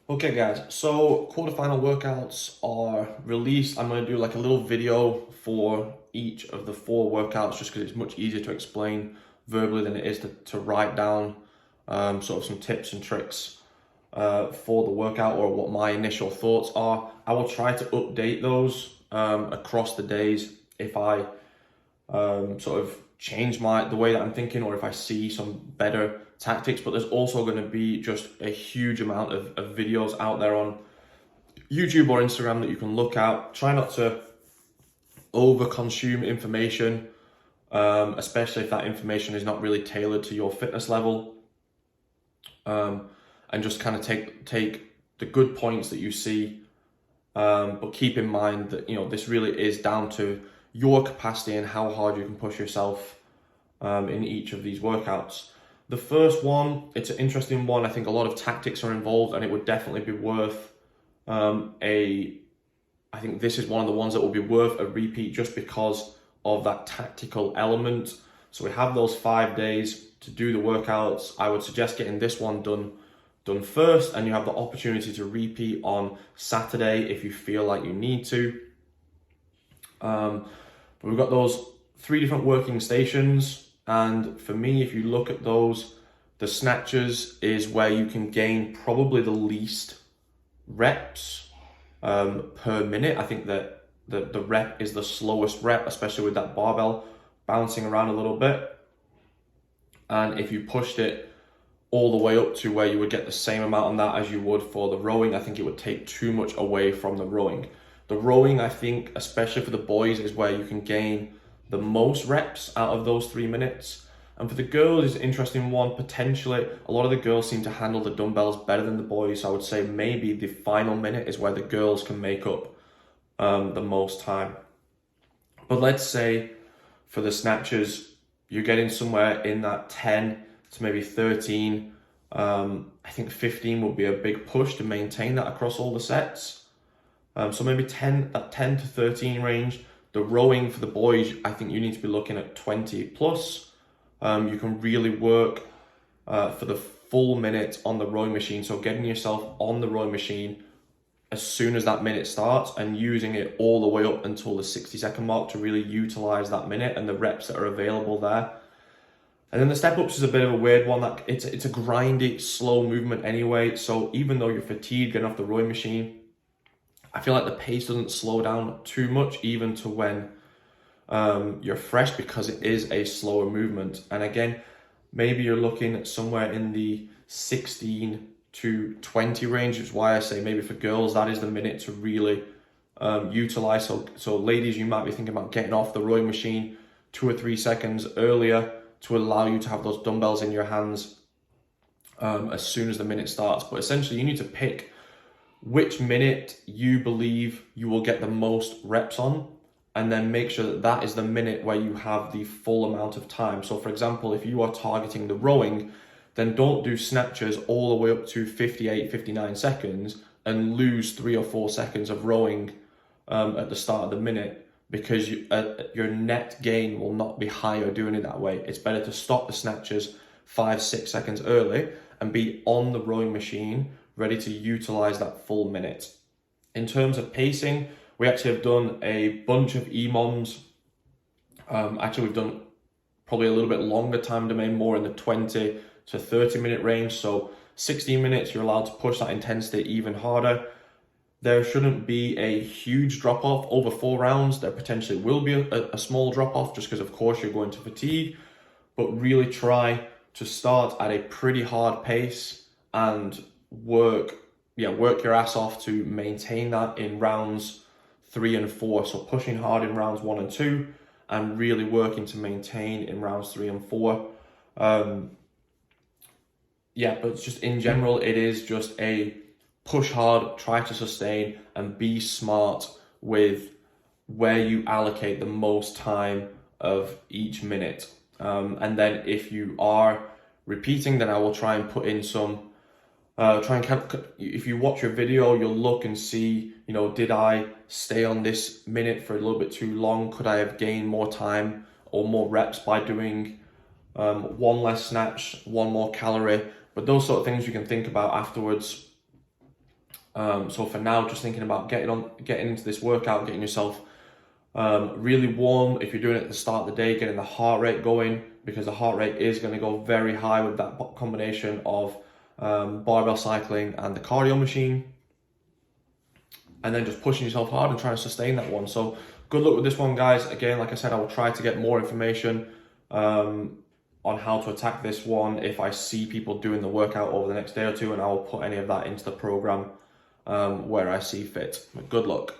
Okay guys, so quarterfinal workouts are released. I'm going to do like a little video for each of the four workouts just because it's much easier to explain verbally than it is to write down sort of some tips and tricks for the workout or what my initial thoughts are. I will try to update those across the days if I sort of change the way that I'm thinking or if I see some better tactics. But there's also going to be just a huge amount of videos out there on YouTube or Instagram that you can look at. Try not to over consume information, especially if that information is not really tailored to your fitness level, and just kind of take the good points that you see, but keep in mind that this really is down to your capacity and how hard you can push yourself in each of these workouts. The first one, it's an interesting one. I think a lot of tactics are involved, and it would definitely be worth I think this is one of the ones that will be worth a repeat just because of that tactical element. So we have those 5 days to do the workouts. I would suggest getting this one done first, and you have the opportunity to repeat on Saturday if you feel like you need to. But we've got those 3 different working stations, and for me, if you look at those, the snatches is where you can gain probably the least reps per minute. I think that the rep is the slowest rep, especially with that barbell bouncing around a little bit. And if you pushed it all the way up to where you would get the same amount on that as you would for the rowing, I think it would take too much away from the rowing. The rowing, I think, especially for the boys, is where you can gain the most reps out of those 3 minutes. And for the girls, it's an interesting one. Potentially, a lot of the girls seem to handle the dumbbells better than the boys. So I would say maybe the final minute is where the girls can make up the most time. But let's say for the snatches, you're getting somewhere in that 10 to maybe 13. I think 15 would be a big push to maintain that across all the sets. So maybe that 10 to 13 range. The rowing for the boys, I think you need to be looking at 20 plus. You can really work for the full minute on the rowing machine. So getting yourself on the rowing machine as soon as that minute starts and using it all the way up until the 60-second mark to really utilize that minute and the reps that are available there. And then the step ups is a bit of a weird one. That it's a grindy, slow movement anyway. So even though you're fatigued getting off the rowing machine, I feel like the pace doesn't slow down too much, even to when you're fresh, because it is a slower movement. And again, maybe you're looking at somewhere in the 16 to 20 range, which is why I say maybe for girls, that is the minute to really utilize. So ladies, you might be thinking about getting off the rowing machine 2 or 3 seconds earlier to allow you to have those dumbbells in your hands as soon as the minute starts. But essentially, you need to pick which minute you believe you will get the most reps on, and then make sure that that is the minute where you have the full amount of time. So for example, if you are targeting the rowing, then don't do snatches all the way up to 58, 59 seconds and lose 3 or 4 seconds of rowing at the start of the minute, because your net gain will not be higher doing it that way. It's better to stop the snatches 5, 6 seconds early and be on the rowing machine ready to utilize that full minute. In terms of pacing, we actually have done a bunch of EMOMs. Actually, we've done probably a little bit longer time domain, more in the 20 to 30 minute range. So 16 minutes, you're allowed to push that intensity even harder. There shouldn't be a huge drop off over 4 rounds. There potentially will be a small drop off just because of course you're going to fatigue, but really try to start at a pretty hard pace and work your ass off to maintain that in rounds 3 and 4. So pushing hard in rounds 1 and 2 and really working to maintain in rounds 3 and 4. But it's just in general, it is just a push hard, try to sustain, and be smart with where you allocate the most time of each minute. And then if you are repeating, then I will try and put in some if you watch your video, you'll look and see, did I stay on this minute for a little bit too long? Could I have gained more time or more reps by doing 1 less snatch, 1 more calorie? But those sort of things you can think about afterwards. So for now, just thinking about getting into this workout, getting yourself really warm. If you're doing it at the start of the day, getting the heart rate going, because the heart rate is going to go very high with that combination of barbell cycling and the cardio machine. And then just pushing yourself hard and trying to sustain that one. So good luck with this one, guys. Again, like I said, I will try to get more information on how to attack this one if I see people doing the workout over the next day or two, and I will put any of that into the program where I see fit. But good luck.